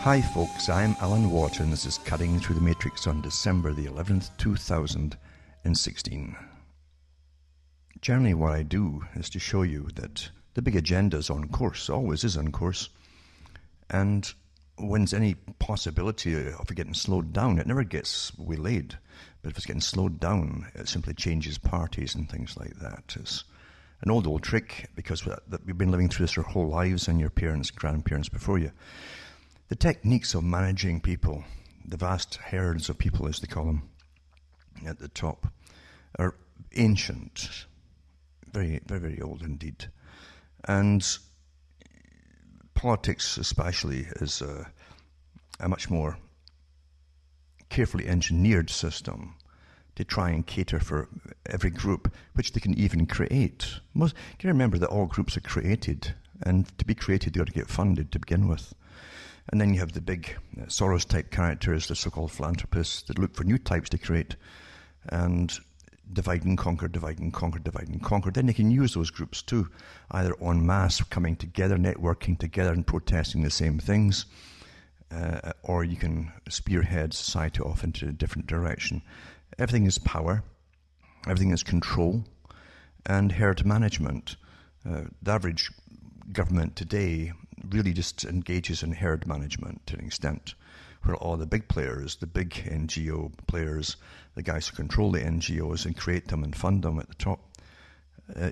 Hi folks, I'm Alan Watt and this is Cutting Through the Matrix on December the 11th, 2016. Generally what I do is to show you that the big agenda is on course, always is on course, and when there's any possibility of it getting slowed down, it never gets waylaid, but if it's getting slowed down, it simply changes parties and things like that. It's an old trick because we've been living through this our whole lives, and your parents, grandparents before you. The techniques of managing people, the vast herds of people as they call them at the top, are ancient, very, very, very old indeed. And politics especially is a much more carefully engineered system to try and cater for every group, which they can even create. You can remember that all groups are created, and to be created they ought to get funded to begin with. And then you have the big Soros-type characters, the so-called philanthropists, that look for new types to create and divide and conquer, divide and conquer, divide and conquer. Then they can use those groups too, either en masse, coming together, networking together and protesting the same things, or you can spearhead society off into a different direction. Everything is power, everything is control, and herd management. The average government today really just engages in herd management to an extent, where all the big players, the big NGO players, the guys who control the NGOs and create them and fund them at the top,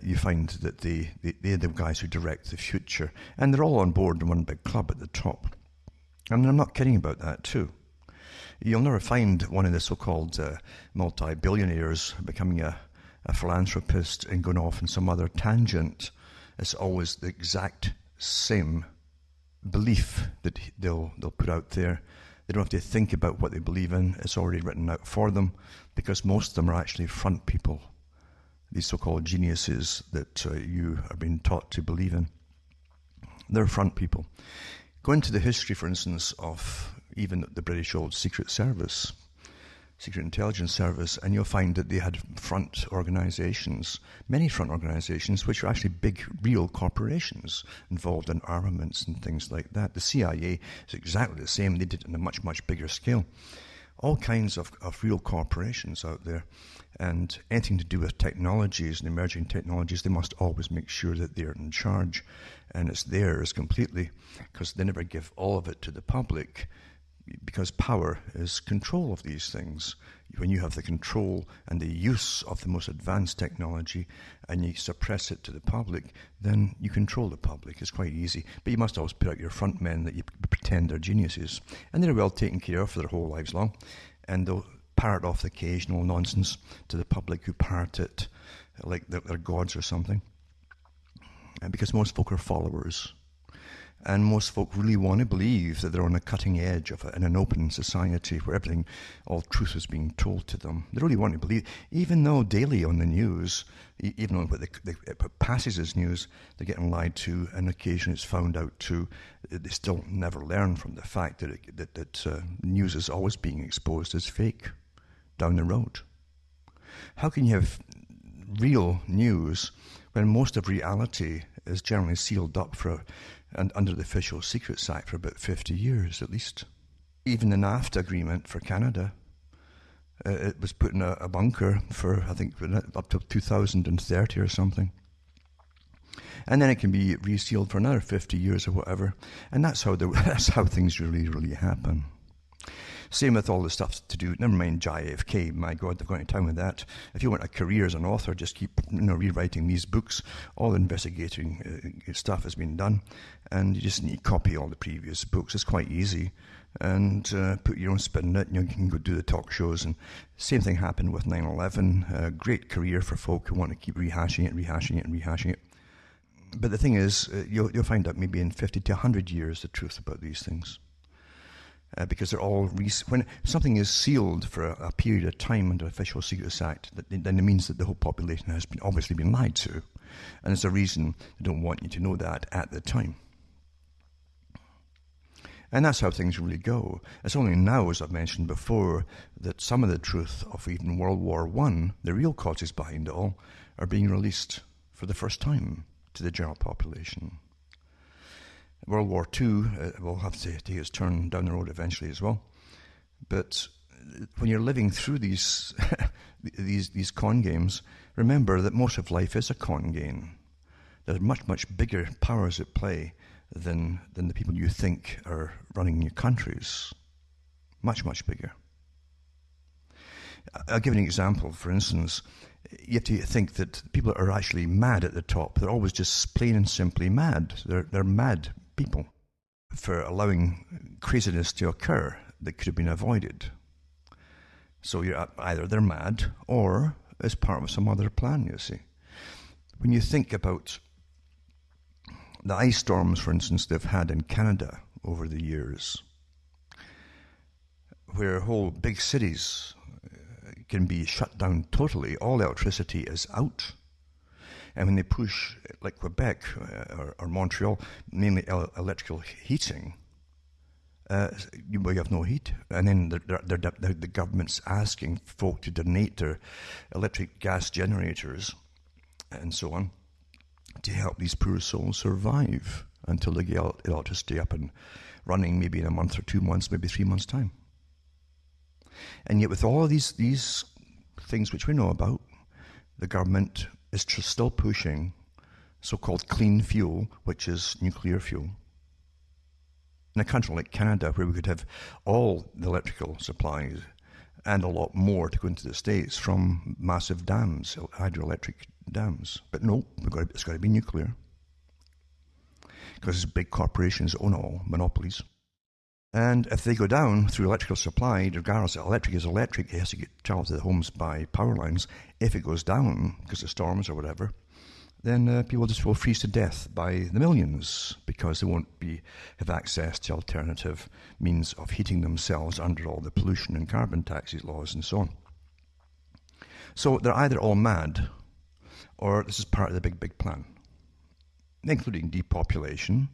you find that they're the guys who direct the future, and they're all on board in one big club at the top. And I'm not kidding about that too. You'll never find one of the so-called multi-billionaires becoming a philanthropist and going off in some other tangent. It's always the exact same belief that they'll put out there. They don't have to think about what they believe in. It's already written out for them, because most of them are actually front people, these so-called geniuses that you are being taught to believe in. They're front people. Go into the history, for instance, of even the British old Secret Service, Secret Intelligence Service, and you'll find that they had front organizations, many front organizations, which are actually big, real corporations involved in armaments and things like that. The CIA is exactly the same. They did it on a much, much bigger scale. All kinds of real corporations out there, and anything to do with technologies and emerging technologies, they must always make sure that they're in charge, and it's theirs completely, because they never give all of it to the public, because power is control of these things. When you have the control and the use of the most advanced technology and you suppress it to the public, then you control the public. It's quite easy. But you must always put out your front men that you pretend are geniuses. And they're well taken care of for their whole lives long. And they'll parrot off the occasional nonsense to the public who parrot it like they're gods or something. Because most folk are followers. And most folk really want to believe that they're on the cutting edge of in an open society where everything, all truth is being told to them. They really want to believe, even though daily on the news, even on what passes as news, they're getting lied to, and occasionally it's found out too. They still never learn from the fact that news is always being exposed as fake down the road. How can you have real news when most of reality is generally sealed up and under the Official Secrets Act for about 50 years at least? Even the NAFTA agreement for Canada, it was put in a bunker for, I think, up to 2030 or something. And then it can be resealed for another 50 years or whatever. And that's how things really, really happen. Same with all the stuff to do, never mind JFK, my God, they've gone to town with that. If you want a career as an author, just keep rewriting these books. All the investigating stuff has been done, and you just need to copy all the previous books. It's quite easy, and put your own spin on it, and you can go do the talk shows. And same thing happened with 9/11, a great career for folk who want to keep rehashing it. But the thing is, you'll find out maybe in 50 to 100 years the truth about these things. Because they're all when something is sealed for a period of time under Official Secrets Act, then it means that the whole population has obviously been lied to, and it's a reason they don't want you to know that at the time. And that's how things really go. It's only now, as I've mentioned before, that some of the truth of even World War I, the real causes behind it all, are being released for the first time to the general population. World War II will have to take its turn down the road eventually as well. But when you're living through these these con games, remember that most of life is a con game. There are much, much bigger powers at play than the people you think are running your countries. Much, much bigger. I'll give an example. For instance, you have to think that people are actually mad at the top. They're always just plain and simply mad. They're mad people for allowing craziness to occur that could have been avoided. So either they're mad or it's part of some other plan, you see. When you think about the ice storms, for instance, they've had in Canada over the years, where whole big cities can be shut down totally, all electricity is out. And when they push, like Quebec or Montreal, mainly electrical heating, you have no heat. And then the government's asking folk to donate their electric gas generators and so on to help these poor souls survive until they get electricity up and running, maybe in a month or 2 months, maybe 3 months' time. And yet with all of these things which we know about, the government is still pushing so-called clean fuel, which is nuclear fuel. In a country like Canada, where we could have all the electrical supplies and a lot more to go into the States from massive dams, hydroelectric dams. But no, it's got to be nuclear. Because big corporations own all, monopolies. And if they go down through electrical supply, regardless of electric is electric, it has to get traveled to the homes by power lines. If it goes down, because of storms or whatever, then people just will freeze to death by the millions because they won't have access to alternative means of heating themselves under all the pollution and carbon taxes laws and so on. So they're either all mad or this is part of the big plan, including depopulation.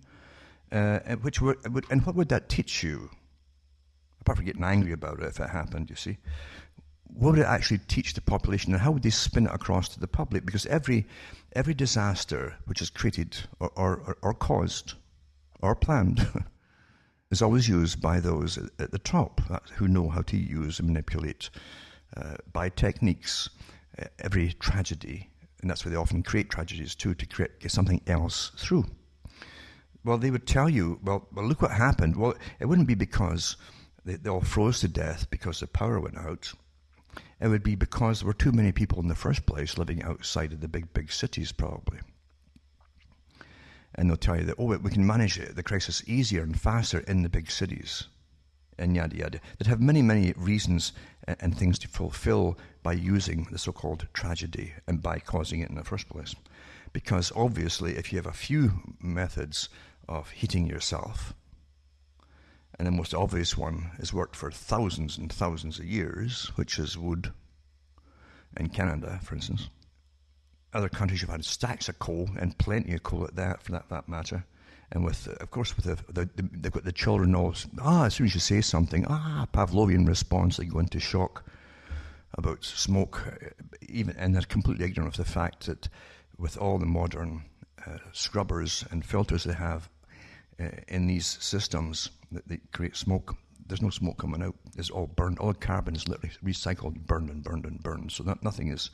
And what would that teach you? Apart from getting angry about it if it happened, you see. What would it actually teach the population, and how would they spin it across to the public? Because every disaster which is created or caused or planned is always used by those at the top who know how to use and manipulate by techniques every tragedy. And that's why they often create tragedies too, to get something else through. Well, they would tell you, well, look what happened. Well, it wouldn't be because they all froze to death because the power went out. It would be because there were too many people in the first place living outside of the big cities, probably. And they'll tell you that, we can manage the crisis easier and faster in the big cities, and yada yada. They'd have many reasons and things to fulfill by using the so-called tragedy and by causing it in the first place. Because obviously, if you have a few methods of heating yourself, and the most obvious one has worked for thousands and thousands of years, which is wood in Canada, for instance. Other countries have had stacks of coal, and plenty of coal at that, for that matter. And they've got the children all, as soon as you say something, Pavlovian response, they go into shock about smoke, and they're completely ignorant of the fact that with all the modern scrubbers and filters they have in these systems that create smoke, there's no smoke coming out. It's all burned. All carbon is literally recycled, burned and burned and burned. So nothing is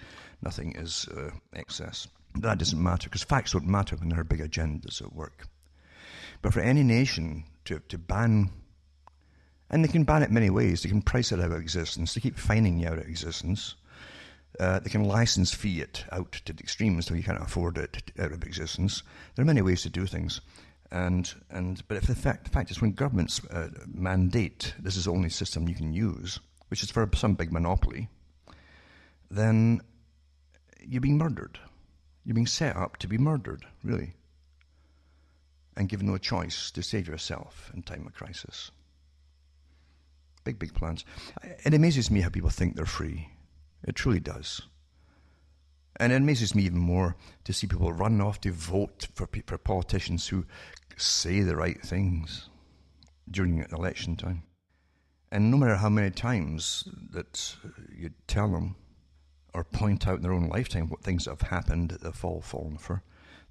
excess. That doesn't matter, because facts don't matter when there are big agendas at work. But for any nation to ban, and they can ban it many ways. They can price it out of existence. They keep fining you out of existence. They can license fee it out to the extremes so you can't afford it out of existence. There are many ways to do things. But if the fact is, when governments mandate this is the only system you can use, which is for some big monopoly, then you're being murdered. You're being set up to be murdered, really, and given no choice to save yourself in time of crisis. Big plans. It amazes me how people think they're free. It truly does. And it amazes me even more to see people run off to vote for politicians who say the right things during election time. And no matter how many times that you tell them or point out in their own lifetime what things have happened that they've all fallen for,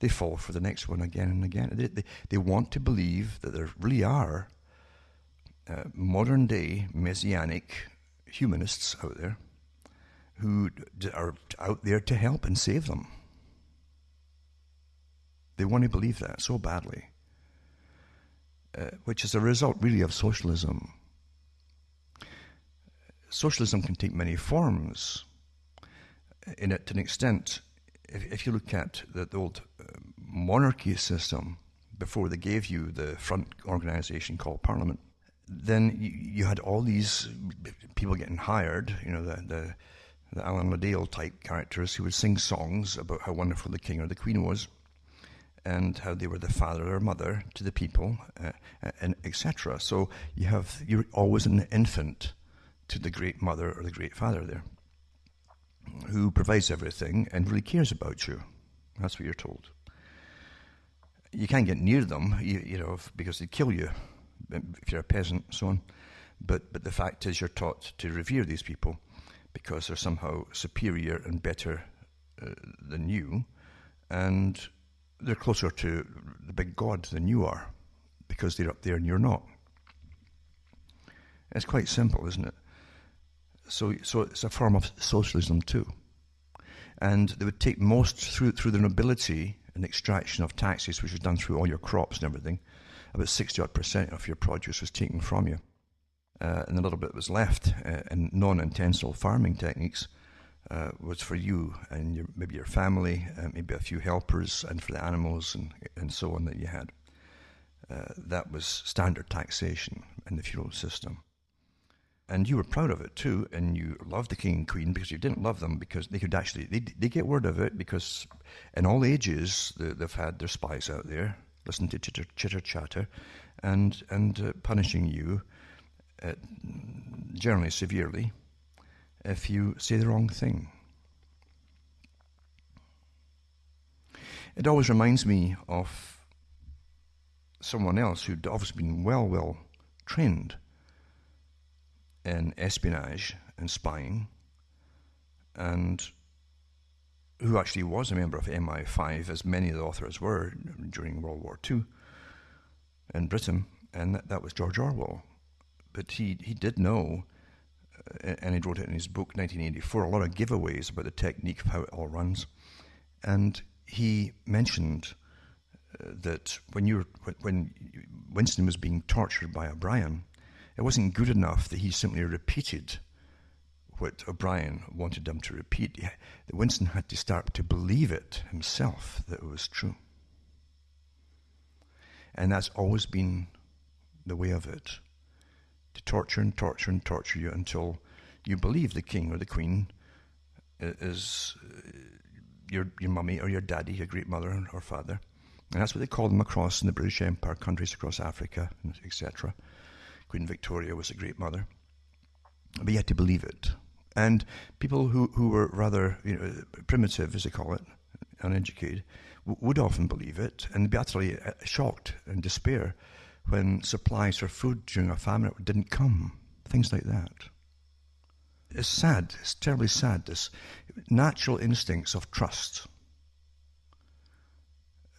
they fall for the next one again and again. They want to believe that there really are modern-day messianic humanists out there who are out there to help and save them. They want to believe that so badly, which is a result really of socialism. Socialism can take many forms in it to an extent. If you look at the old monarchy system, before they gave you the front organization called Parliament, then you had all these people getting hired, the Alan Liddell type characters who would sing songs about how wonderful the king or the queen was, and how they were the father or mother to the people, and etc. So you're always an infant to the great mother or the great father there, who provides everything and really cares about you. That's what you're told. You can't get near them, because they kill you if you're a peasant and so on. But the fact is, you're taught to revere these people because they're somehow superior and better than you, and they're closer to the big God than you are because they're up there and you're not. It's quite simple, isn't it? So it's a form of socialism too. And they would take most through the nobility and extraction of taxes, which was done through all your crops and everything. About 60% of your produce was taken from you. And a little bit was left in non-intensive farming techniques was for you and maybe your family, maybe a few helpers, and for the animals and so on that you had. That was standard taxation in the feudal system. And you were proud of it too, and you loved the king and queen because you didn't love them because they could actually, they get word of it because in all ages they've had their spies out there listening to chitter-chatter and punishing you generally severely if you say the wrong thing. It always reminds me of someone else who'd obviously been well trained in espionage and spying, and who actually was a member of MI5, as many of the authors were during World War II in Britain, and that was George Orwell. But he did know, and he wrote it in his book 1984, a lot of giveaways about the technique of how it all runs. And he mentioned that when Winston was being tortured by O'Brien, it wasn't good enough that he simply repeated what O'Brien wanted him to repeat. That Winston had to start to believe it himself, that it was true. And that's always been the way of it, to torture and torture and torture you until you believe the king or the queen is your mummy or your daddy, your great mother or father. And that's what they called them across in the British Empire, countries across Africa, etc. Queen Victoria was a great mother. But you had to believe it. And people who were rather primitive, as they call it, uneducated, would often believe it and be utterly shocked and despair when supplies for food during a famine didn't come. Things like that. It's sad. It's terribly sad. This natural instincts of trust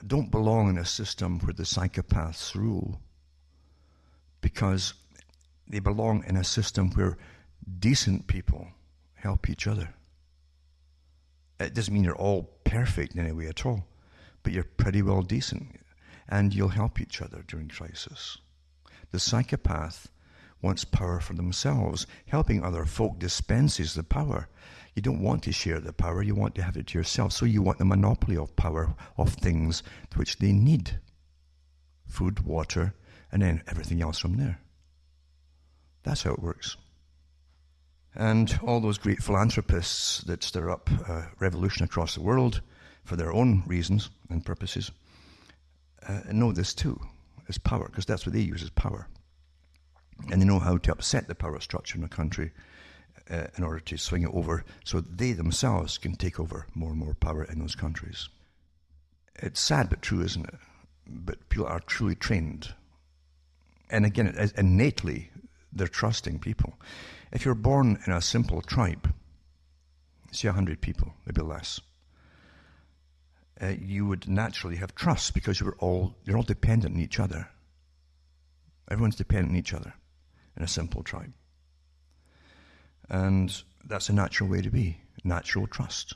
don't belong in a system where the psychopaths rule, because they belong in a system where decent people help each other. It doesn't mean you're all perfect in any way at all, but you're pretty well decent, and you'll help each other during crisis. The psychopath wants power for themselves. Helping other folk dispenses the power. You don't want to share the power, you want to have it to yourself, so you want the monopoly of power of things which they need. Food, water, and then everything else from there. That's how it works. And all those great philanthropists that stir up revolution across the world for their own reasons and purposes know this too, as power, because that's what they use as power. And they know how to upset the power structure in a country in order to swing it over so they themselves can take over more and more power in those countries. It's sad but true, isn't it? But people are truly trained. And again, innately, they're trusting people. If you're born in a simple tribe, say 100 people, maybe less, you would naturally have trust because you're all dependent on each other. Everyone's dependent on each other in a simple tribe. And that's a natural way to be, natural trust.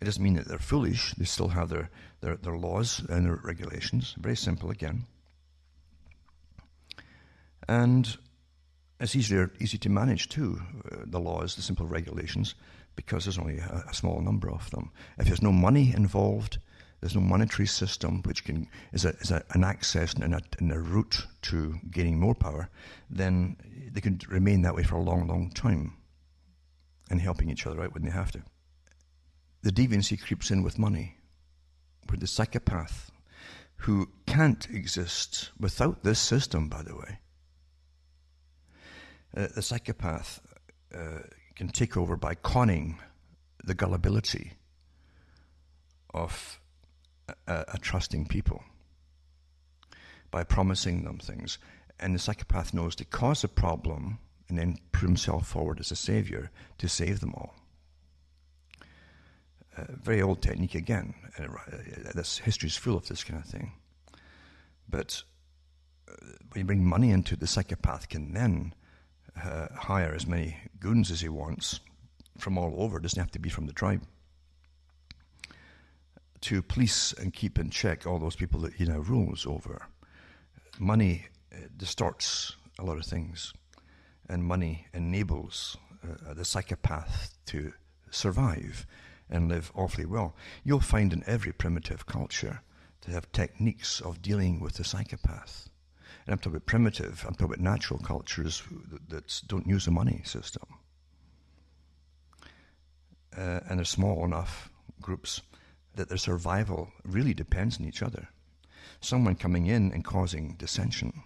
It doesn't mean that they're foolish. They still have their laws and their regulations. Very simple again. And it's easy to manage too, the laws, the simple regulations, because there's only a small number of them. If there's no money involved, there's no monetary system which is an access and a route to gaining more power, then they can remain that way for a long, long time and helping each other out when they have to. The deviancy creeps in with money, where the psychopath, who can't exist without this system, by the way, the psychopath can take over by conning the gullibility of a trusting people, by promising them things. And the psychopath knows to cause a problem and then put himself forward as a savior to save them all. Very old technique again. This history is full of this kind of thing. But when you bring money into it, the psychopath can then hire as many goons as he wants from all over. It doesn't have to be from the tribe, to police and keep in check all those people that he now rules over. Money distorts a lot of things, and money enables the psychopath to survive and live awfully well. You'll find in every primitive culture to have techniques of dealing with the psychopath. And I'm talking about primitive, I'm talking about natural cultures that don't use a money system. And they're small enough groups that their survival really depends on each other. Someone coming in and causing dissension.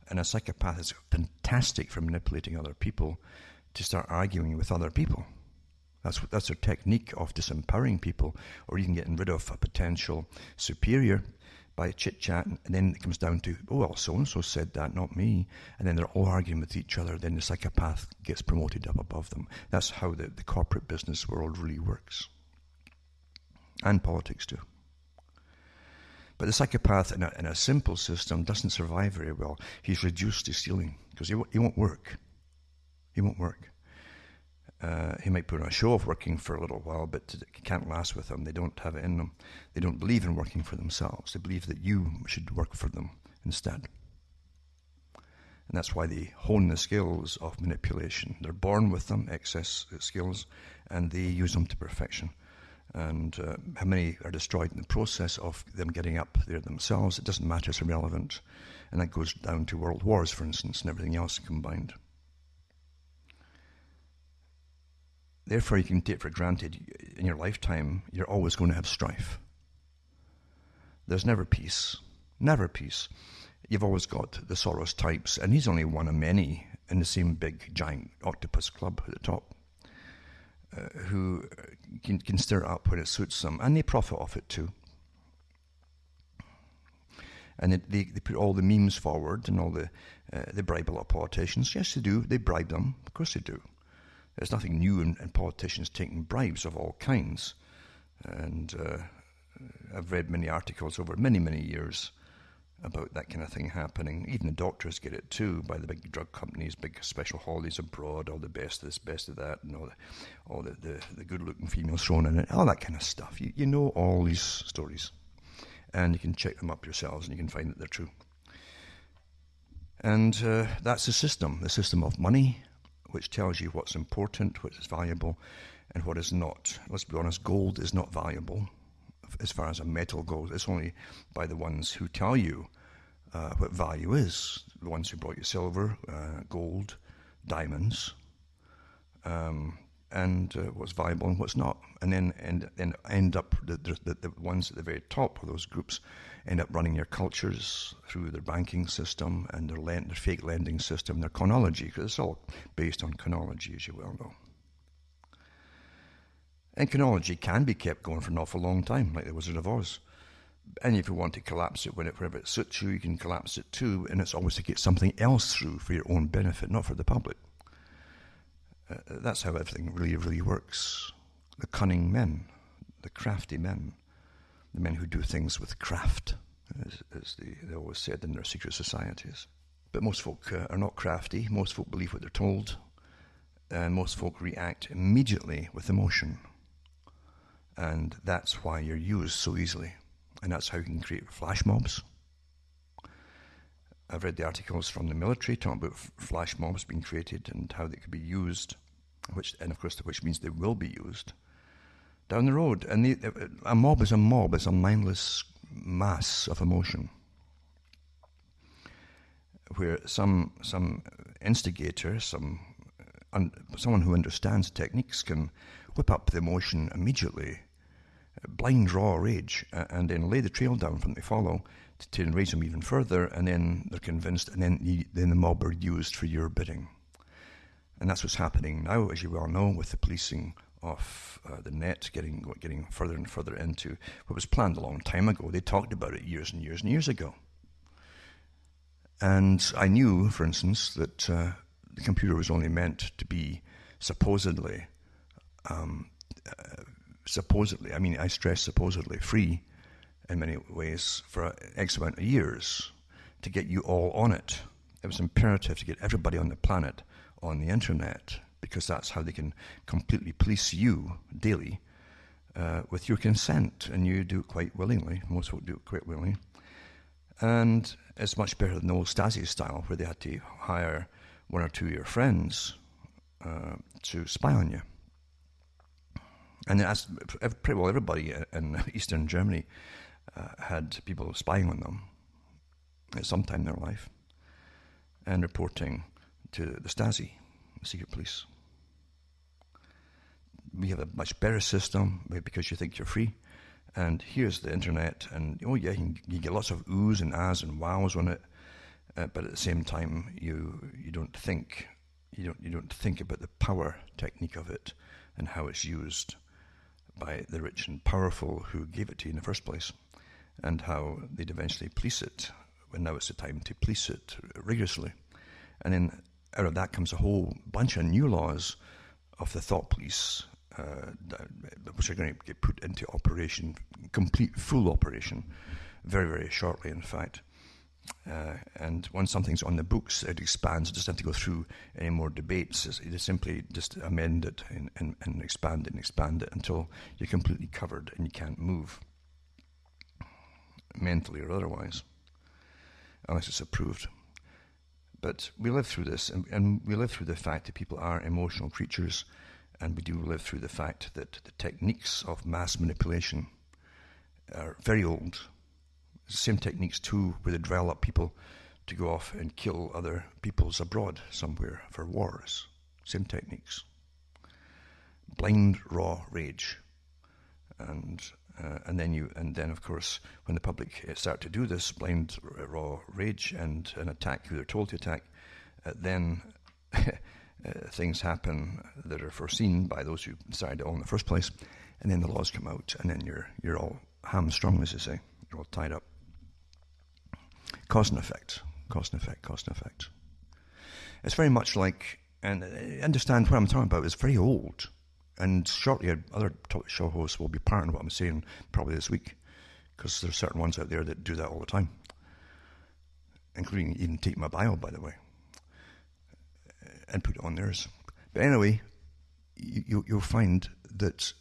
And a psychopath is fantastic for manipulating other people to start arguing with other people. That's their technique of disempowering people, or even getting rid of a potential superior by chit-chat, and then it comes down to, oh, well, so-and-so said that, not me. And then they're all arguing with each other. Then the psychopath gets promoted up above them. That's how the corporate business world really works. And politics too. But the psychopath in a simple system doesn't survive very well. He's reduced to stealing because he won't work. He won't work. He might put on a show of working for a little while, but it can't last with them. They don't have it in them. They don't believe in working for themselves. They believe that you should work for them instead. And that's why they hone the skills of manipulation. They're born with them, excess skills, and they use them to perfection. And how many are destroyed in the process of them getting up there themselves, it doesn't matter, it's irrelevant. And that goes down to world wars, for instance, and everything else combined. Therefore, you can take for granted in your lifetime, you're always going to have strife. There's never peace. Never peace. You've always got the Soros types, and he's only one of many in the same big, giant octopus club at the top, who can stir it up when it suits them, and they profit off it too. And they put all the memes forward, and all they bribe a lot of politicians. Yes, they do. They bribe them. Of course they do. There's nothing new in politicians taking bribes of all kinds. And I've read many articles over many, many years about that kind of thing happening. Even the doctors get it too, by the big drug companies, big special holidays abroad, all the best of this, best of that, and all the good-looking females thrown in it, all that kind of stuff. You know all these stories. And you can check them up yourselves, and you can find that they're true. And that's the system of money, which tells you what's important, what is valuable, and what is not. Let's be honest, gold is not valuable as far as a metal goes. It's only by the ones who tell you what value is, the ones who brought you silver, gold, diamonds, and what's valuable and what's not. And then end up, the ones at the very top of those groups end up running your cultures through their banking system and their fake lending system, their chronology, because it's all based on chronology, as you well know. And chronology can be kept going for an awful long time, like the Wizard of Oz. And if you want to collapse it whenever it suits you, you can collapse it too, and it's always to get something else through for your own benefit, not for the public. That's how everything really, really works. The cunning men. the crafty men, the men who do things with craft, as they always said in their secret societies. But most folk are not crafty. Most folk believe what they're told, and most folk react immediately with emotion. And that's why you're used so easily. And that's how you can create flash mobs. I've read the articles from the military talking about flash mobs being created and how they could be used, which means they will be used down the road. And a mob is a mindless mass of emotion, where some instigator, someone who understands techniques can whip up the emotion immediately, blind raw rage, and then lay the trail down for them to follow to enrage them even further, and then they're convinced, and then the mob are used for your bidding. And that's what's happening now, as you well know, with the policing of the net getting further and further into what was planned a long time ago. They talked about it years and years and years ago. And I knew, for instance, that the computer was only meant to be supposedly, I mean, I stress supposedly, free in many ways for X amount of years to get you all on it. It was imperative to get everybody on the planet on the internet, because that's how they can completely police you daily with your consent, and you do it quite willingly. Most folk do it quite willingly. And it's much better than the old Stasi style, where they had to hire one or two of your friends to spy on you. And as pretty well everybody in Eastern Germany had people spying on them at some time in their life and reporting to the Stasi, the secret police. We have a much better system because you think you're free. And here's the internet, and oh yeah, you get lots of oohs and ahs and wows on it, but at the same time, you don't think about the power technique of it and how it's used by the rich and powerful who gave it to you in the first place, and how they'd eventually police it when now it's the time to police it rigorously. And then out of that comes a whole bunch of new laws of the thought police, which are going to get put into operation, complete full operation, very, very shortly, in fact. And once something's on the books, it expands. It doesn't have to go through any more debates. It simply just amend it and expand it until you're completely covered and you can't move, mentally or otherwise, unless it's approved. But we live through this, and we live through the fact that people are emotional creatures, and we do live through the fact that the techniques of mass manipulation are very old. The same techniques too, where they drill up people to go off and kill other peoples abroad somewhere for wars. Same techniques. Blind raw rage, and then of course when the public start to do this blind raw rage and attack who they're told to attack, then things happen that are foreseen by those who decided it all in the first place, and then the laws come out, and then you're all hamstrung, as they say. You're all tied up. Cause and effect. It's very much like, and understand what I'm talking about, it's very old. And shortly, other talk show hosts will be part of what I'm saying probably this week, because there's certain ones out there that do that all the time, including even Take My Bio, by the way, and put it on theirs. But anyway, you'll find that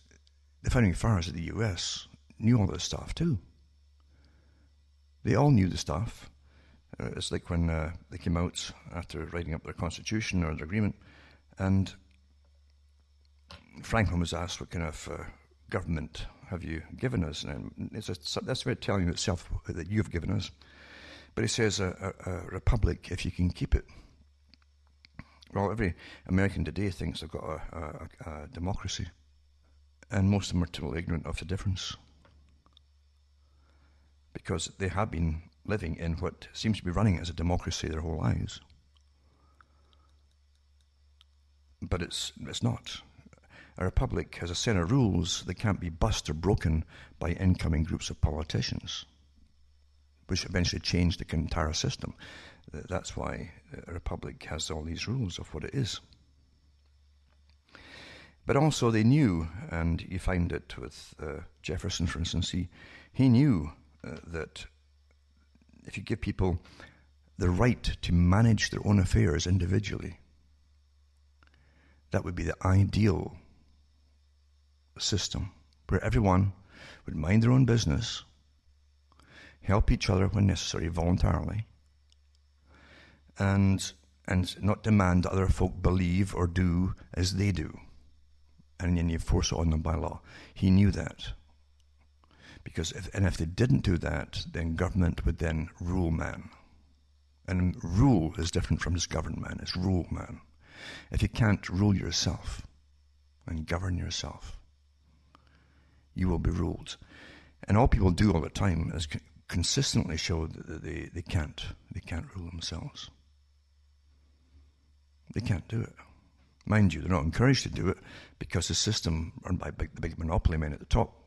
the founding fathers of the US knew all this stuff too. They all knew the stuff. It's like when they came out after writing up their constitution or their agreement, and Franklin was asked, what kind of government have you given us? And that's very telling itself that you've given us. But he says a republic if you can keep it. Well, every American today thinks they've got a democracy, and most of them are totally ignorant of the difference, because they have been living in what seems to be running as a democracy their whole lives. But it's not. A republic has a set of rules that can't be bust or broken by incoming groups of politicians, which eventually change the entire system. That's why a republic has all these rules of what it is. But also they knew, and you find it with Jefferson, for instance, he knew that if you give people the right to manage their own affairs individually, that would be the ideal system, where everyone would mind their own business, help each other when necessary, voluntarily, and not demand that other folk believe or do as they do, and then you force it on them by law. He knew that. Because if they didn't do that, then government would then rule man. And rule is different from just govern man, it's rule man. If you can't rule yourself and govern yourself, you will be ruled. And all people do all the time is consistently show that they can't rule themselves. They can't do it. Mind you, they're not encouraged to do it because the system run by the big monopoly men at the top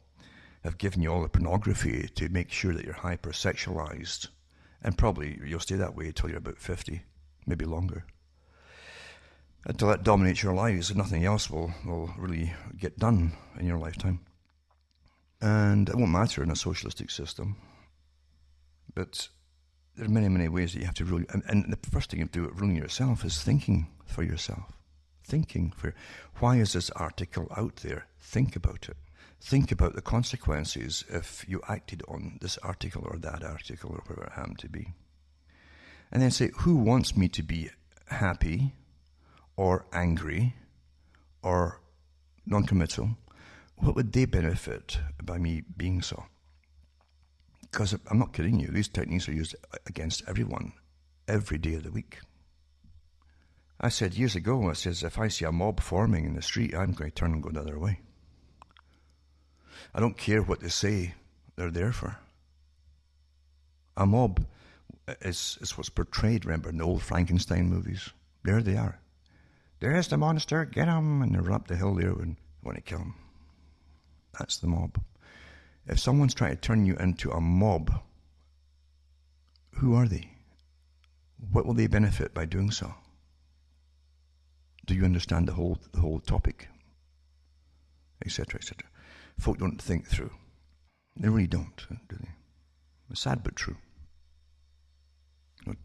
have given you all the pornography to make sure that you're hypersexualized, and probably you'll stay that way until you're about 50, maybe longer. Until that dominates your lives and nothing else will really get done in your lifetime. And it won't matter in a socialistic system, but there are many, many ways that you have to rule. And the first thing you do at ruling yourself is thinking for yourself. Why is this article out there? Think about it. Think about the consequences if you acted on this article or that article or whatever it happened to be. And then say, who wants me to be happy or angry or non-committal? What would they benefit by me being so? Because I'm not kidding you, these techniques are used against everyone every day of the week. I said years ago, if I see a mob forming in the street, I'm going to turn and go the other way. I don't care what they say they're there for. A mob is what's portrayed, remember, in the old Frankenstein movies. There they are. There's the monster, get him! And they run up the hill there and want to kill him. That's the mob. If someone's trying to turn you into a mob, who are they? What will they benefit by doing so? Do you understand the whole topic? Etc., etc. Folk don't think through. They really don't, do they? It's sad but true.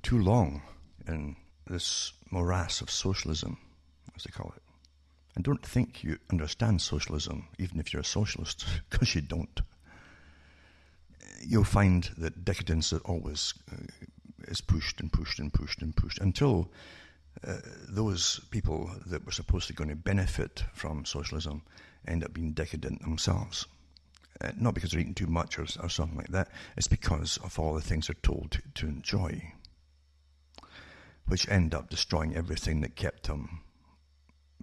Too long in this morass of socialism, as they call it. And don't think you understand socialism, even if you're a socialist, because you don't. You'll find that decadence always is pushed and pushed and pushed and pushed until those people that were supposed to be going to benefit from socialism end up being decadent themselves. Not because they're eating too much or something like that. It's because of all the things they're told to enjoy, which end up destroying everything that kept them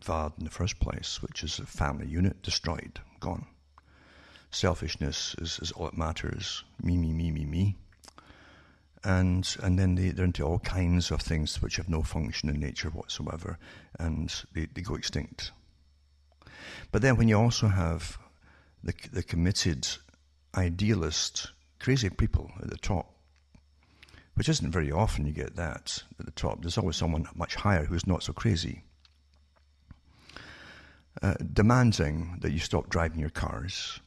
valid in the first place, which is a family unit destroyed, gone. Selfishness is all that matters. Me, me, me, me, me. And then they're into all kinds of things which have no function in nature whatsoever, and they go extinct. But then when you also have the committed, idealist, crazy people at the top, which isn't very often you get that at the top. There's always someone much higher who's not so crazy, demanding that you stop driving your cars,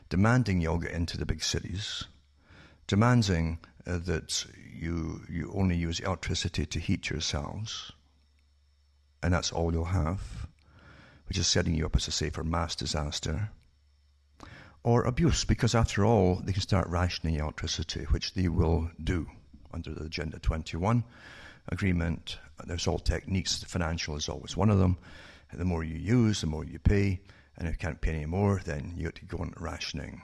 demanding you all get into the big cities, demanding that you only use electricity to heat yourselves, and that's all you'll have, which is setting you up, as I say, for mass disaster, or abuse, because after all, they can start rationing electricity, which they will do under the Agenda 21 agreement. There's all techniques. Financial is always one of them. The more you use, the more you pay, and if you can't pay any more, then you have to go on rationing.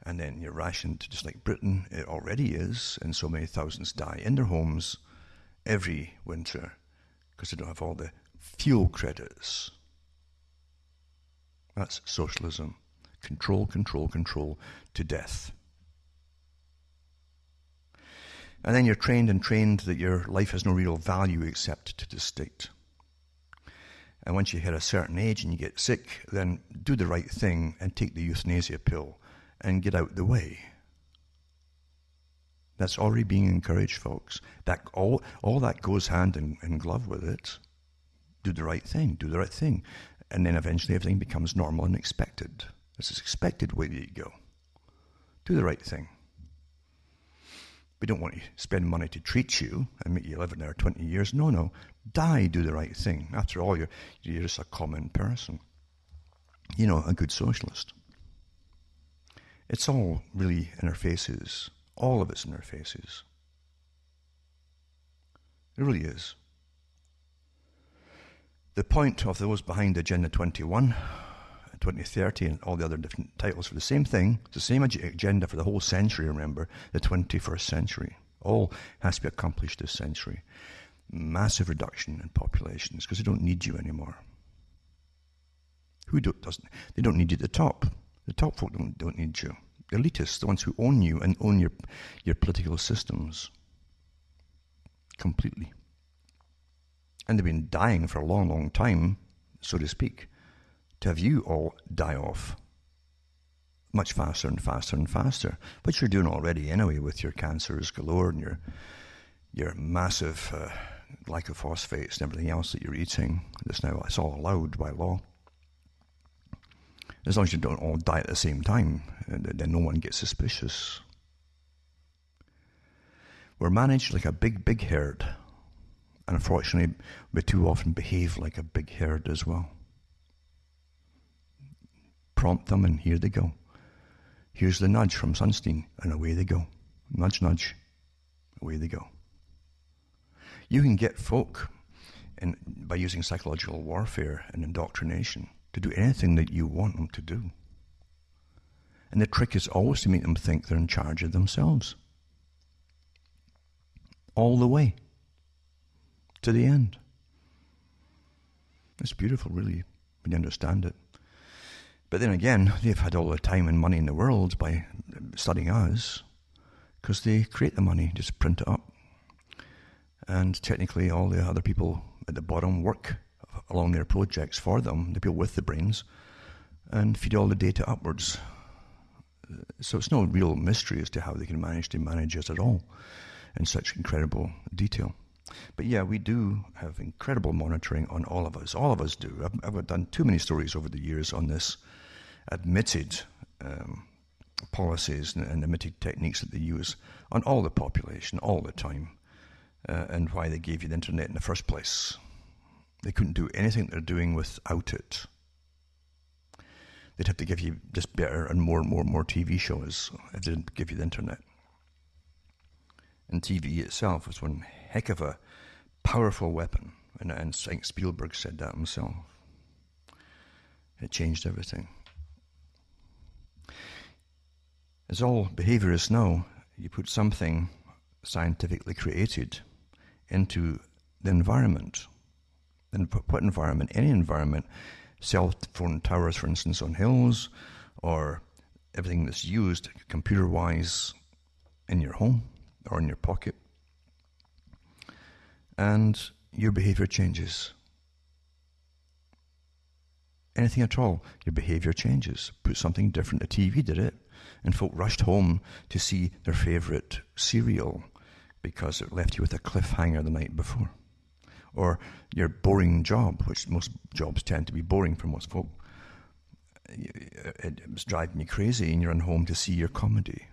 And then you're rationed, just like Britain, it already is, and so many thousands die in their homes every winter because they don't have all the fuel credits. That's socialism. Control, control, control to death. And then you're trained that your life has no real value except to the state. And once you hit a certain age and you get sick, then do the right thing and take the euthanasia pill and get out the way. That's already being encouraged, folks. That all that goes hand in glove with it. Do the right thing. Do the right thing. And then eventually everything becomes normal and expected. This is expected way you go. Do the right thing. We don't want to spend money to treat you and make you live in there 20 years. No. Die, do the right thing. After all, you're just a common person. A good socialist. It's all really in our faces. All of it's in our faces. It really is. The point of those behind Agenda 21, 2030, and all the other different titles for the same thing, it's the same agenda for the whole century, remember, the 21st century. All has to be accomplished this century. Massive reduction in populations, because they don't need you anymore. Who doesn't? They don't need you at the top. The top folk don't need you. The elitists, the ones who own you and own your political systems. Completely. And they've been dying for a long, long time, so to speak, to have you all die off much faster and faster and faster, which you're doing already anyway with your cancers galore and your massive glycophosphates and everything else that you're eating. It's all allowed by law. As long as you don't all die at the same time, then no one gets suspicious. We're managed like a big, big herd. And unfortunately, we too often behave like a big herd as well. Prompt them and here they go. Here's the nudge from Sunstein and away they go. Nudge, nudge, away they go. You can get folk by using psychological warfare and indoctrination to do anything that you want them to do. And the trick is always to make them think they're in charge of themselves. All the way. To the end. It's beautiful, really, when you understand it. But then again, they've had all the time and money in the world by studying us, because they create the money, just print it up. And technically all the other people at the bottom work along their projects for them, the people with the brains, and feed all the data upwards. So it's no real mystery as to how they can manage to manage us at all in such incredible detail. But yeah, we do have incredible monitoring on all of us. All of us do. I've done too many stories over the years on this admitted policies and admitted techniques that they use on all the population, all the time, and why they gave you the internet in the first place. They couldn't do anything they're doing without it. They'd have to give you just better and more TV shows if they didn't give you the internet. And TV itself was one heck of a powerful weapon. And Spielberg said that himself. It changed everything. As all behaviorists know, you put something scientifically created into the environment. And what environment? Any environment. Cell phone towers, for instance, on hills, or everything that's used computer-wise in your home or in your pocket. And your behavior changes. Anything at all, your behavior changes. Put something different. The TV did it, and folk rushed home to see their favorite serial because it left you with a cliffhanger the night before. Or your boring job, which most jobs tend to be boring for most folk. It was driving you crazy, and you run home to see your comedy.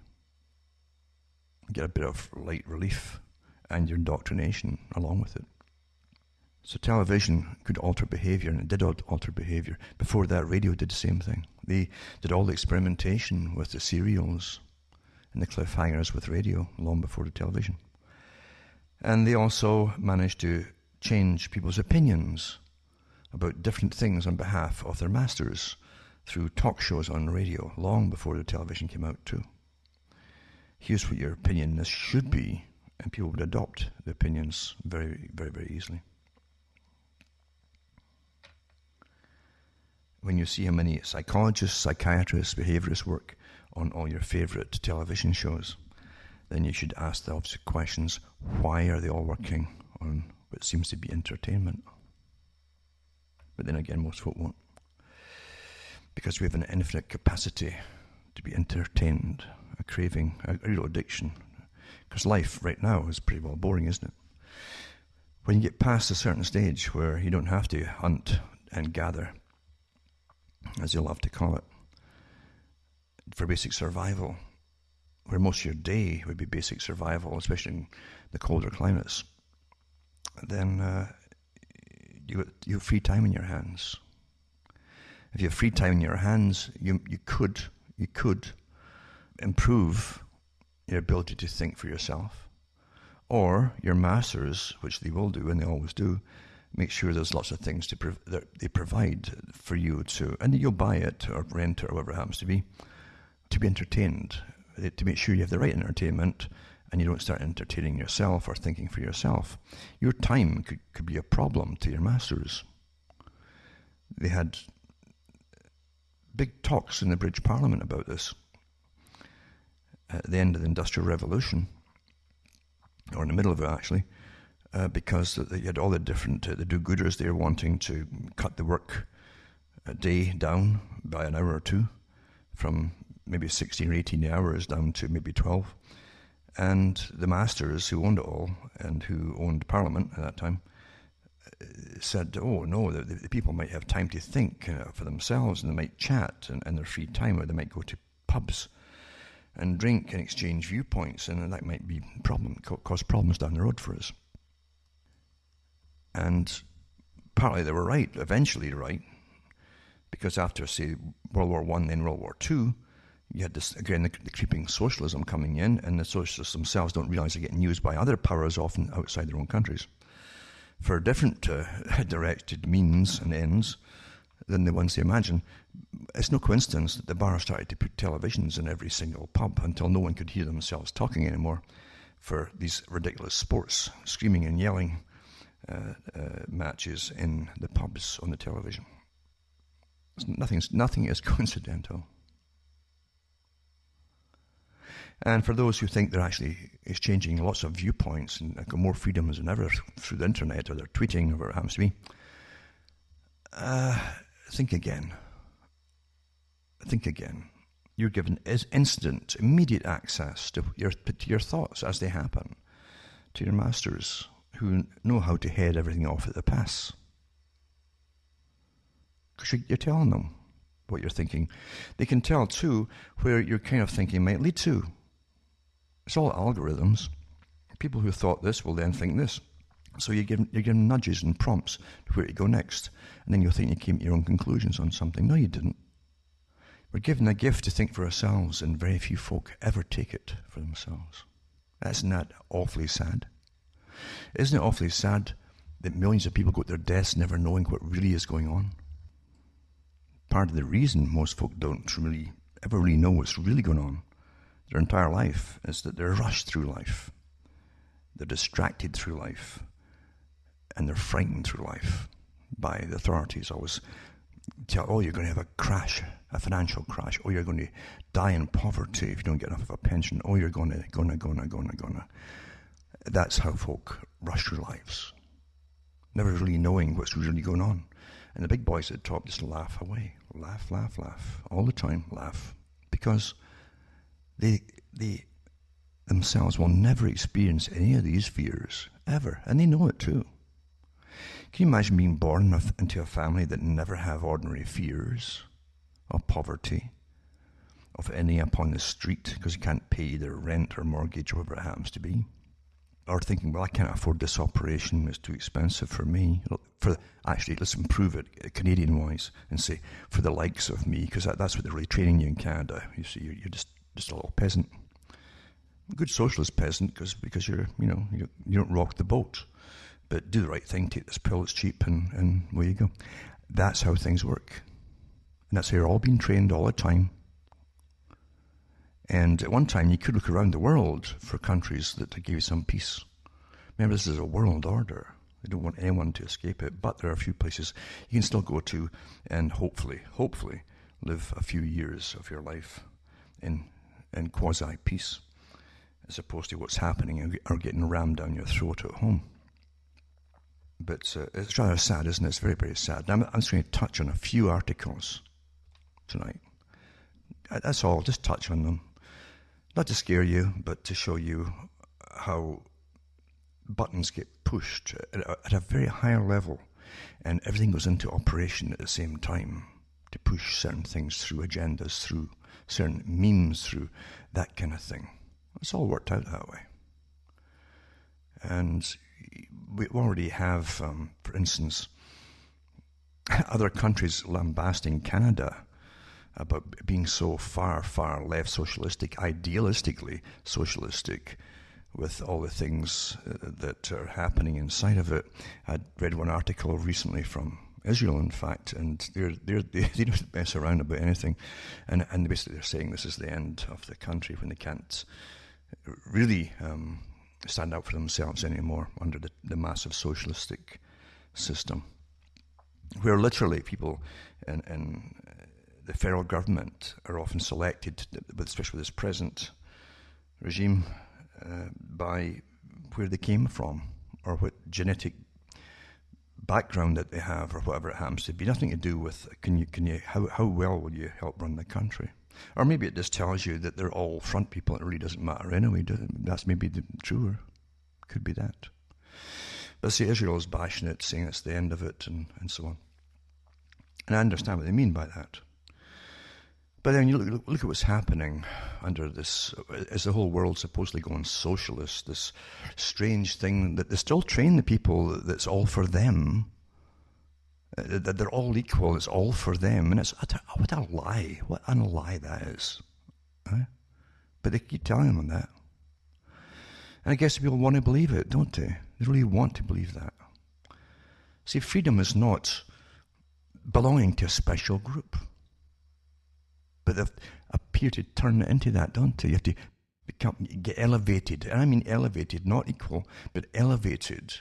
Get a bit of light relief and your indoctrination along with it. So television could alter behavior, and it did alter behavior. Before that, radio did the same thing. They did all the experimentation with the serials and the cliffhangers with radio long before the television. And they also managed to change people's opinions about different things on behalf of their masters through talk shows on radio long before the television came out too. Here's what your opinion should be, and people would adopt the opinions very, very, very easily. When you see how many psychologists, psychiatrists, behaviorists work on all your favorite television shows, then you should ask the obvious questions. Why are they all working on what seems to be entertainment? But then again, most folk won't. Because we have an infinite capacity to be entertained, a craving, a real addiction. Because life right now is pretty well boring, isn't it? When you get past a certain stage where you don't have to hunt and gather as they love to call it, for basic survival, where most of your day would be basic survival, especially in the colder climates, then you have free time in your hands. If you have free time in your hands, you could improve your ability to think for yourself. Or your masters, which they will do, and they always do, make sure there's lots of things that they provide for you to, and you'll buy it or rent it or whatever it happens to be entertained, to make sure you have the right entertainment and you don't start entertaining yourself or thinking for yourself. Your time could be a problem to your masters. They had big talks in the British Parliament about this at the end of the Industrial Revolution, or in the middle of it actually, because you had all the different the do-gooders there wanting to cut the work day down by an hour or two, from maybe 16 or 18 hours down to maybe 12. And the masters who owned it all and who owned Parliament at that time said, oh no, the people might have time to think for themselves, and they might chat in their free time, or they might go to pubs and drink and exchange viewpoints, and that might be cause problems down the road for us. And partly they were right, eventually right, because after, say, World War I, then World War II, you had this, again, the creeping socialism coming in, and the socialists themselves don't realize they're getting used by other powers, often outside their own countries, for different directed means and ends than the ones they imagine. It's no coincidence that the bar started to put televisions in every single pub until no one could hear themselves talking anymore for these ridiculous sports, screaming and yelling matches in the pubs on the television. Nothing is coincidental. And for those who think they're actually exchanging lots of viewpoints and got more freedoms than ever through the internet, or they're tweeting, or whatever it happens to be, think again. Think again. You're given instant, immediate access to your thoughts as they happen, to your masters who know how to head everything off at the pass. Because you're telling them what you're thinking. They can tell, too, where your kind of thinking might lead to. It's all algorithms. People who thought this will then think this. So you're given nudges and prompts to where to go next. And then you'll think you came to your own conclusions on something. No, you didn't. We're given a gift to think for ourselves, and very few folk ever take it for themselves. Isn't that awfully sad? Isn't it awfully sad that millions of people go to their deaths never knowing what really is going on? Part of the reason most folk don't ever really know what's really going on their entire life is that they're rushed through life. They're distracted through life. And they're frightened through life by the authorities. Always tell, oh, you're going to have a crash, a financial crash. Oh, you're going to die in poverty if you don't get enough of a pension. Oh, you're gonna. That's how folk rush through lives, never really knowing what's really going on. And the big boys at the top just laugh away. Laugh, laugh, laugh. All the time, laugh. Because they themselves will never experience any of these fears, ever. And they know it too. Can you imagine being born into a family that never have ordinary fears of poverty, of ending up on the street because you can't pay their rent or mortgage or whatever it happens to be? Or thinking, well, I can't afford this operation, it's too expensive for me. Actually, let's improve it Canadian-wise and say, for the likes of me, because that's what they're really training you in Canada. You see, you're just a little peasant. A good socialist peasant, because you don't rock the boat. But do the right thing, take this pill, it's cheap, and away you go. That's how things work. And that's how you're all being trained all the time. And at one time, you could look around the world for countries that give you some peace. Remember, this is a world order. They don't want anyone to escape it. But there are a few places you can still go to and hopefully live a few years of your life in quasi-peace, as opposed to what's happening or getting rammed down your throat at home. But it's rather sad, isn't it? It's very, very sad. Now, I'm just going to touch on a few articles tonight. That's all. Just touch on them. Not to scare you, but to show you how buttons get pushed at a very higher level, and everything goes into operation at the same time to push certain things through agendas, through certain memes, through that kind of thing. It's all worked out that way. And we already have, for instance, other countries lambasting Canada about being so far, far left socialistic, idealistically socialistic, with all the things that are happening inside of it. I read one article recently from Israel, in fact, and they don't mess around about anything, and basically they're saying this is the end of the country when they can't really stand up for themselves anymore under the massive socialistic system, where literally people in the federal government are often selected, especially with this present regime, by where they came from or what genetic background that they have or whatever it happens to be. Nothing to do with how well will you help run the country. Or maybe it just tells you that they're all front people and it really doesn't matter anyway. That's maybe truer. Could be that. But see, Israel is bashing it, saying it's the end of it and so on. And I understand what they mean by that. But then you look at what's happening under this, as the whole world supposedly going socialist, this strange thing that they still train the people that's all for them, that they're all equal, it's all for them. And it's what a lie, what a lie that is. Right? But they keep telling them that. And I guess people want to believe it, don't they? They really want to believe that. See, freedom is not belonging to a special group. But they appear to turn it into that, don't they? You have to get elevated. And I mean elevated, not equal, but elevated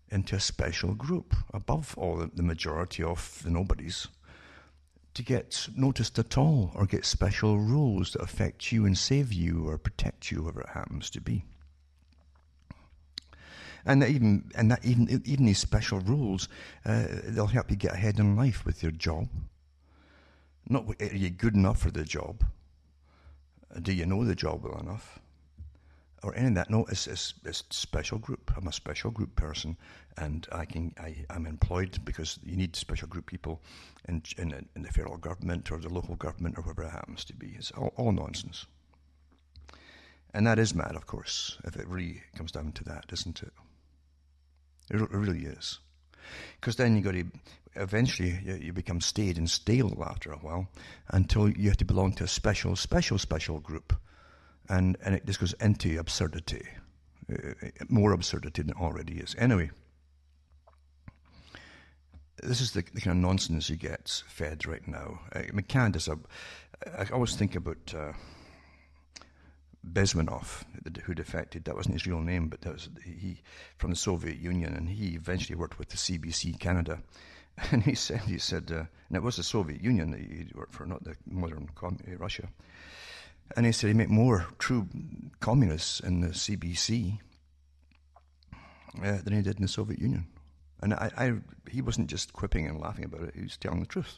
into a special group above all the majority of the nobodies to get noticed at all or get special rules that affect you and save you or protect you, whatever it happens to be. And even these special rules, they'll help you get ahead in life with your job. Not are you good enough for the job? Do you know the job well enough? Or any of that? No, it's special group. I'm a special group person, and I'm employed because you need special group people in the federal government or the local government or whatever it happens to be. It's all nonsense. And that is mad, of course, if it really comes down to that, isn't it? It really is. Because then eventually you become staid and stale after a while until you have to belong to a special group. And it just goes into absurdity. More absurdity than it already is. Anyway, this is the kind of nonsense you get fed right now. I mean, Canada's I always think about Bezmenov, who defected. That wasn't his real name, but that was he from the Soviet Union, and he eventually worked with the CBC Canada. And he said, and it was the Soviet Union that he worked for, not the modern Russia. And he said he met more true communists in the CBC than he did in the Soviet Union. And he wasn't just quipping and laughing about it; he was telling the truth.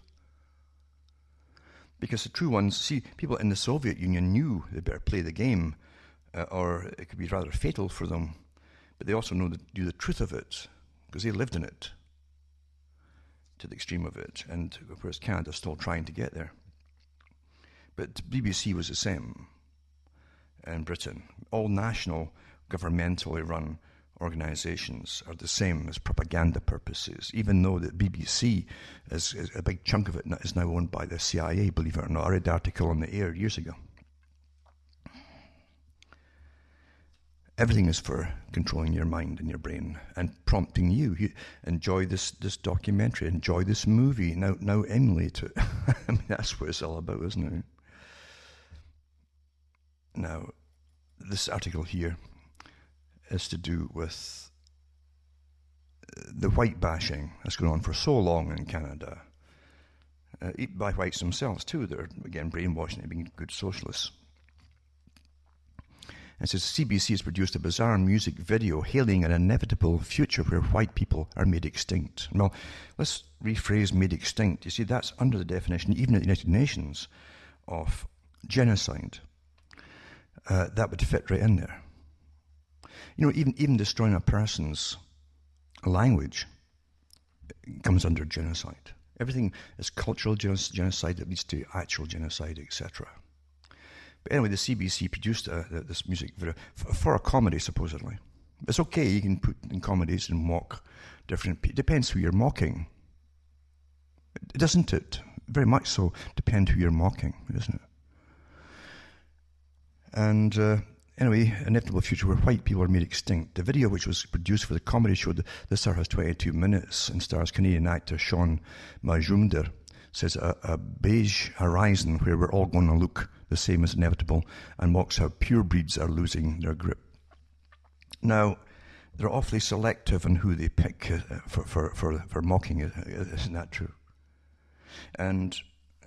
Because the true ones, see, people in the Soviet Union knew they better play the game, or it could be rather fatal for them. But they also knew the truth of it, because they lived in it, to the extreme of it. And whereas Canada's still trying to get there. But BBC was the same in Britain. All national, governmentally run organisations are the same as propaganda purposes, even though the BBC is a big chunk of it is now owned by the CIA, believe it or not. I read the article on the air years ago. Everything is for controlling your mind and your brain and prompting you. Enjoy this documentary, enjoy this movie, now emulate it. I mean, that's what it's all about, isn't it? Now, this article here is to do with the white bashing that's going on for so long in Canada, by whites themselves too. They're, again, brainwashing and being good socialists. It says, CBC has produced a bizarre music video hailing an inevitable future where white people are made extinct. Well, let's rephrase made extinct. You see, that's under the definition, even at the United Nations, of genocide. That would fit right in there. You know, even destroying a person's language comes under genocide. Everything is cultural genocide that leads to actual genocide, etc. But anyway, the CBC produced this music video for a comedy, supposedly. It's okay, you can put in comedies and mock different people. Depends who you're mocking. Doesn't it? Very much so. Depend who you're mocking, doesn't it? And anyway, Inevitable Future, where white people are made extinct. The video, which was produced for the comedy show, this star has 22 minutes and stars Canadian actor Sean Majumder, says a beige horizon where we're all going to look the same as inevitable, and mocks how pure breeds are losing their grip. Now, they're awfully selective in who they pick for mocking it. Isn't that true? And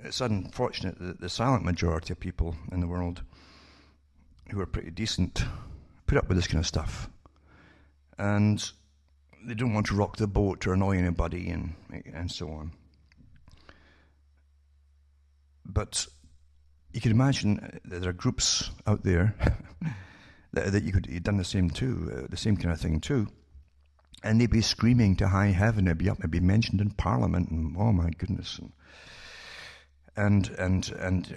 it's unfortunate that the silent majority of people in the world who are pretty decent put up with this kind of stuff. And they don't want to rock the boat or annoy anybody and so on. But you can imagine that there are groups out there that you've done the same too, the same kind of thing too. And they'd be screaming to high heaven. It'd be up, it'd be mentioned in Parliament, and oh my goodness. And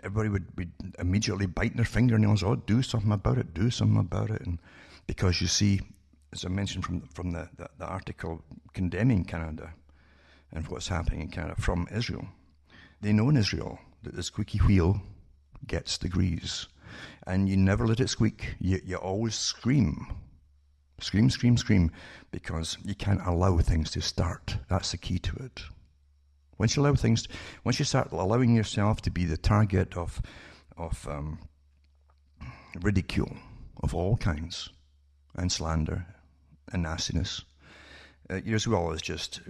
everybody would immediately bite their fingernails. Oh, do something about it, do something about it. And because you see, as I mentioned from the article condemning Canada and what's happening in Canada from Israel, they know in Israel that the squeaky wheel gets the grease. And you never let it squeak. You always scream. Scream, scream, scream, because you can't allow things to start. That's the key to it. Once you start allowing yourself to be the target of ridicule of all kinds, and slander, and nastiness, you're as well as just,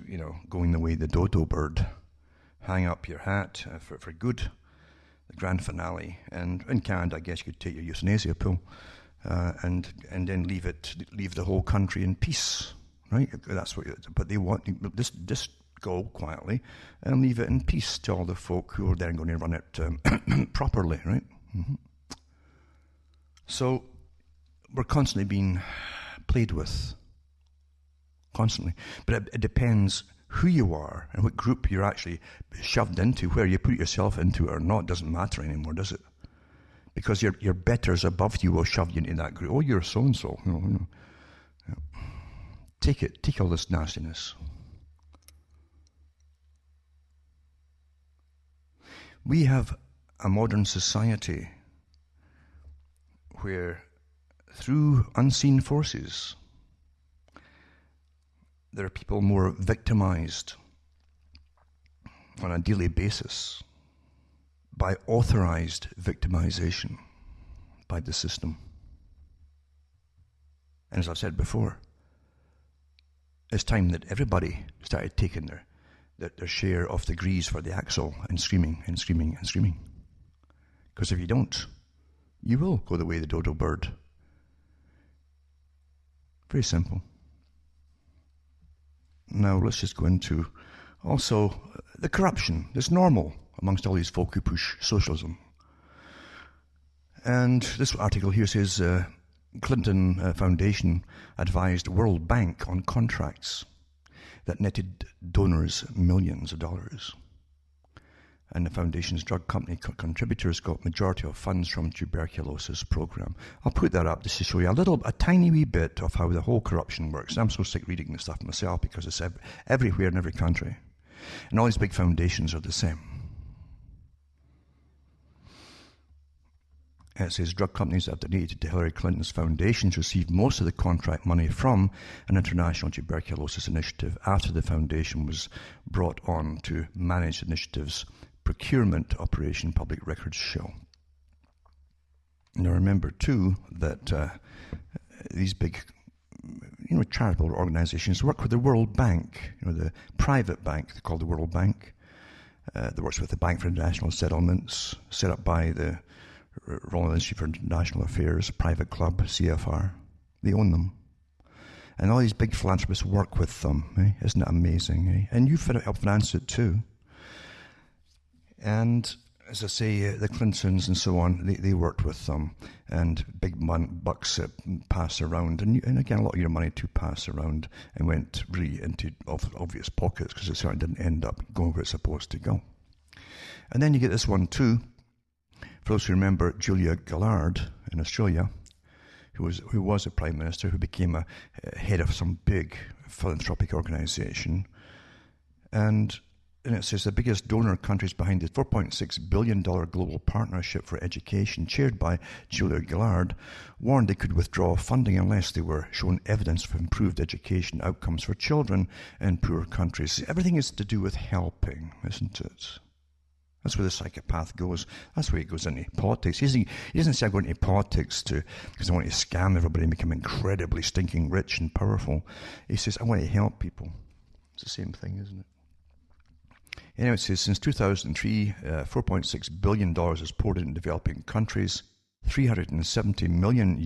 going the way of the dodo bird. Hang up your hat for good, the grand finale. And in Canada, I guess you could take your euthanasia pill and then leave the whole country in peace, right? That's what. But they want this. Go quietly and leave it in peace to all the folk who are then going to run it properly, right? Mm-hmm. So we're constantly being played with, constantly. But it depends who you are and what group you're actually shoved into. Where you put yourself into or not doesn't matter anymore, does it? Because your betters above you will shove you into that group. Oh, you're so-and-so. Yeah. Take all this nastiness. We have a modern society where, through unseen forces, there are people more victimized on a daily basis by authorized victimization by the system. And as I've said before, it's time that everybody started taking their share of the grease for the axle and screaming and screaming and screaming. Because if you don't, you will go the way of the dodo bird. Very simple. Now let's just go into also the corruption that's normal amongst all these folk who push socialism. And this article here says Clinton Foundation advised World Bank on contracts that netted donors millions of dollars. And the foundation's drug company contributors got majority of funds from tuberculosis program. I'll put that up just to show you a tiny wee bit of how the whole corruption works. I'm so sick reading this stuff myself because it's everywhere in every country. And all these big foundations are the same. It says drug companies that donated to Hillary Clinton's foundations received most of the contract money from an international tuberculosis initiative after the foundation was brought on to manage the initiative's procurement operation, public records show. Now remember too that these big charitable organizations work with the World Bank, the private bank called the World Bank, that works with the Bank for International Settlements, set up by the Royal Institute for International Affairs, private club, CFR. They own them. And all these big philanthropists work with them. Eh? Isn't that amazing? Eh? And you help finance it too. And as I say, the Clintons and so on, they worked with them, and big bucks pass around, and again, a lot of your money to pass around and went really into obvious pockets because it certainly didn't end up going where it's supposed to go. And then you get this one too. For those who remember Julia Gillard in Australia, who was a prime minister, who became a head of some big philanthropic organisation, and it says the biggest donor countries behind the $4.6 billion global partnership for education, chaired by Julia Gillard, warned they could withdraw funding unless they were shown evidence of improved education outcomes for children in poor countries. Everything is to do with helping, isn't it? That's where the psychopath goes. That's where he goes into politics. He doesn't say I'm going into politics because I want to scam everybody and become incredibly stinking rich and powerful. He says, I want to help people. It's the same thing, isn't it? Anyway, it says, since 2003, $4.6 billion is poured into developing countries. $370 million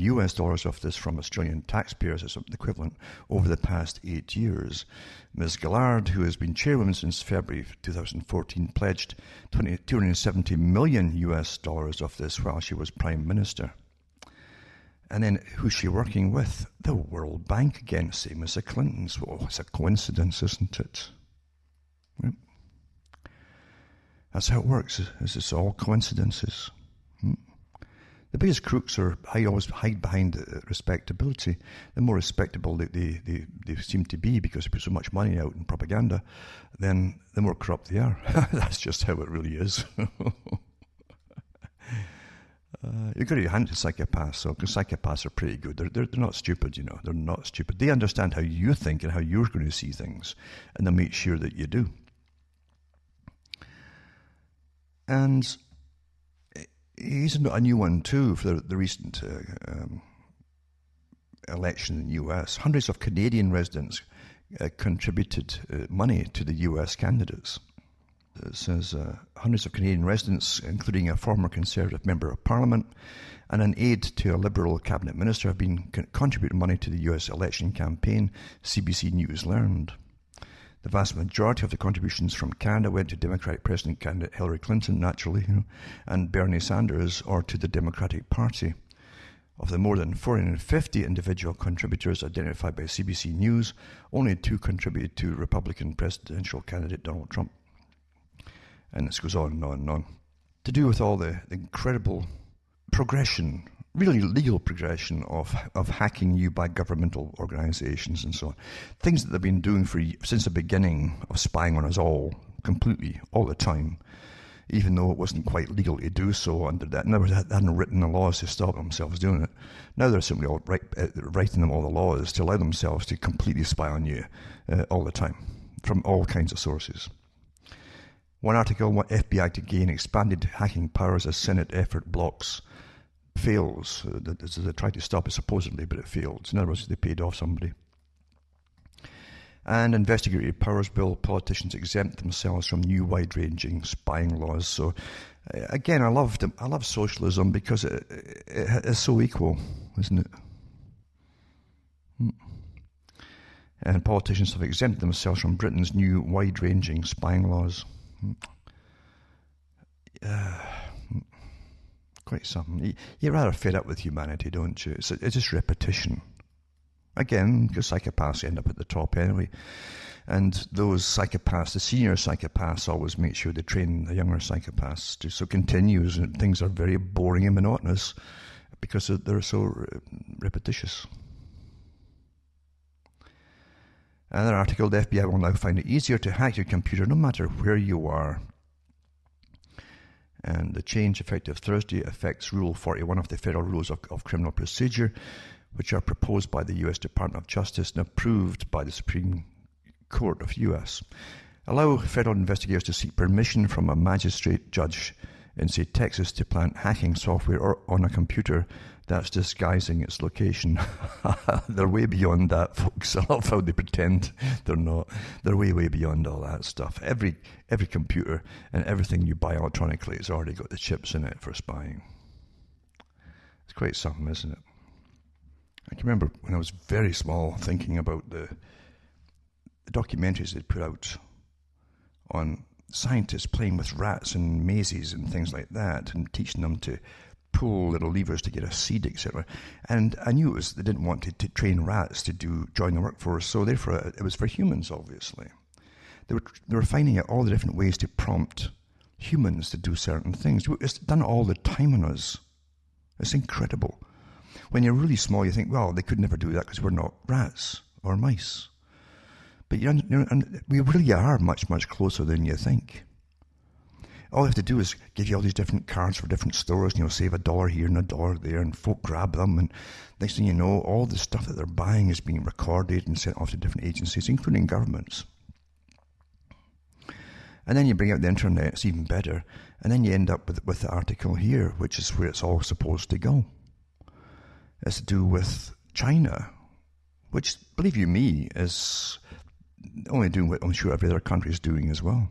of this from Australian taxpayers is the equivalent over the past 8 years. Ms. Gillard, who has been chairwoman since February 2014, pledged $270 million of this while she was Prime Minister. And then who's she working with? The World Bank again, same as the Clintons. Well, it's a coincidence, isn't it? Yep. That's how it works. It's all coincidences. The biggest crooks always hide behind respectability. The more respectable they seem to be because they put so much money out in propaganda, then the more corrupt they are. That's just how it really is. You've got to hand to psychopaths, because psychopaths are pretty good. They're not stupid, you know. They're not stupid. They understand how you think and how you're going to see things, and they'll make sure that you do. And he's a new one too for the recent election in the US. Hundreds of Canadian residents contributed money to the US candidates. It says hundreds of Canadian residents, including a former Conservative member of Parliament and an aide to a Liberal cabinet minister, have been contributing money to the US election campaign, CBC News learned. The vast majority of the contributions from Canada went to Democratic President candidate Hillary Clinton, naturally, and Bernie Sanders, or to the Democratic Party. Of the more than 450 individual contributors identified by CBC News, only 2 contributed to Republican presidential candidate Donald Trump. And this goes on and on and on. To do with all the incredible progression, really legal progression of hacking you by governmental organizations and so on. Things that they've been doing since the beginning of spying on us all, completely, all the time, even though it wasn't quite legal to do so under that. Never hadn't written the laws to stop themselves doing it. Now they're simply writing them all the laws to allow themselves to completely spy on you all the time, from all kinds of sources. One article, FBI to gain expanded hacking powers as Senate effort blocks. Fails. They tried to stop it supposedly, but it failed. In other words, they paid off somebody. And investigatory powers bill, politicians exempt themselves from new wide-ranging spying laws. So, again, I love socialism because it is so equal, isn't it? And politicians have exempted themselves from Britain's new wide-ranging spying laws. Quite something. You're rather fed up with humanity, don't you? It's just repetition. Again, because psychopaths end up at the top anyway. And those psychopaths, the senior psychopaths, always make sure they train the younger psychopaths to. So it continues, and things are very boring and monotonous because they're so repetitious. Another article, the FBI will now find it easier to hack your computer no matter where you are. And the change, effective Thursday, affects Rule 41 of the Federal Rules of Criminal Procedure, which are proposed by the U.S. Department of Justice and approved by the Supreme Court of U.S. Allow federal investigators to seek permission from a magistrate judge in, say, Texas to plant hacking software or on a computer that's disguising its location. They're way beyond that, folks. I love how they pretend they're not. They're way, way beyond all that stuff. Every computer and everything you buy electronically has already got the chips in it for spying. It's quite something, isn't it? I can remember when I was very small thinking about the documentaries they'd put out on scientists playing with rats in mazes and things like that, and teaching them to pull little levers to get a seed, etc. And I knew they didn't want to train rats to join the workforce, so therefore it was for humans, obviously. They were finding out all the different ways to prompt humans to do certain things. It's done all the time on us. It's incredible. When you're really small, you think, well, they could never do that because we're not rats or mice. But we really are much, much closer than you think. All they have to do is give you all these different cards for different stores, and you'll save $1 here and $1 there, and folk grab them, and next thing you know, all the stuff that they're buying is being recorded and sent off to different agencies, including governments. And then you bring out the internet, it's even better, and then you end up with the article here, which is where it's all supposed to go. It's to do with China, which, believe you me, is only doing what I'm sure every other country is doing as well.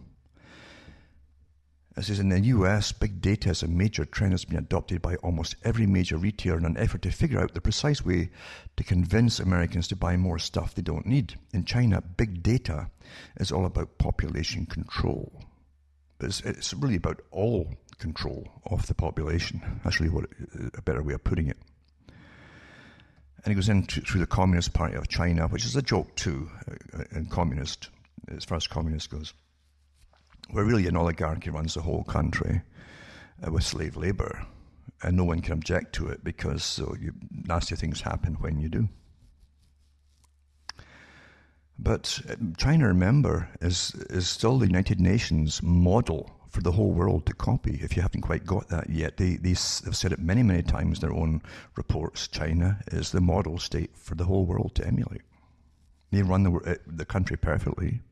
It says in the US, big data is a major trend that's been adopted by almost every major retailer in an effort to figure out the precise way to convince Americans to buy more stuff they don't need. In China, big data is all about population control. It's really about all control of the population. That's really a better way of putting it. And it goes in through the Communist Party of China, which is a joke too, in communist, as far as communist goes, where really an oligarchy runs the whole country with slave labor, and no one can object to it because nasty things happen when you do. But China, remember, is still the United Nations model for the whole world to copy, if you haven't quite got that yet. They've said it many, many times in their own reports. China is the model state for the whole world to emulate. They run the country perfectly.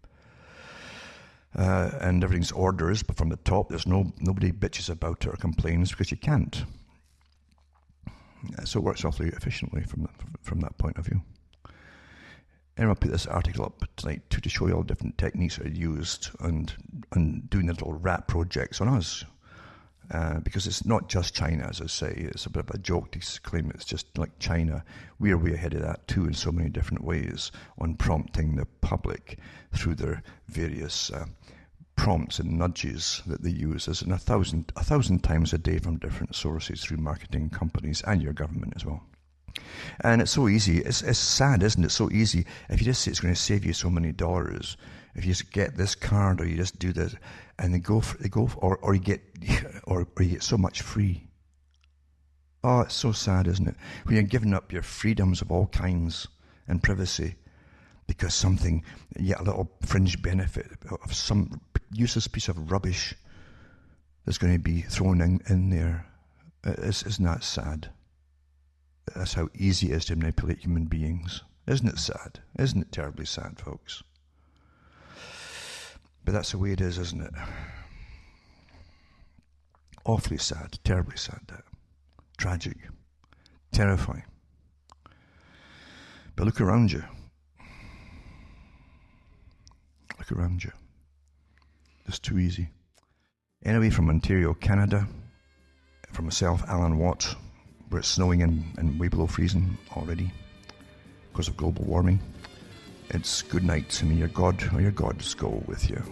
And everything's orders, but from the top, there's nobody bitches about it or complains because you can't. So it works awfully efficiently from that point of view. And I'll put this article up tonight to show you all different techniques that are used and doing little rat projects on us. Because it's not just China, as I say. It's a bit of a joke to claim it's just like China. We are way ahead of that too in so many different ways on prompting the public through their various prompts and nudges that they use, as in a thousand times a day from different sources through marketing companies and your government as well. And it's so easy. It's sad, isn't it? So easy. If you just say it's going to save you so many dollars, if you just get this card or you just do this, and or you get so much free. Oh, it's so sad, isn't it? When you're giving up your freedoms of all kinds and privacy because something, yet a little fringe benefit of some useless piece of rubbish that's going to be thrown in there. Isn't that sad? That's how easy it is to manipulate human beings. Isn't it sad? Isn't it terribly sad, folks? But that's the way it is, isn't it? Awfully sad, terribly sad. Tragic, terrifying. But look around you. Look around you. It's too easy. Anyway, from Ontario, Canada, from myself, Alan Watt, where it's snowing and way below freezing already because of global warming. It's good night, and may your God or your gods go with you.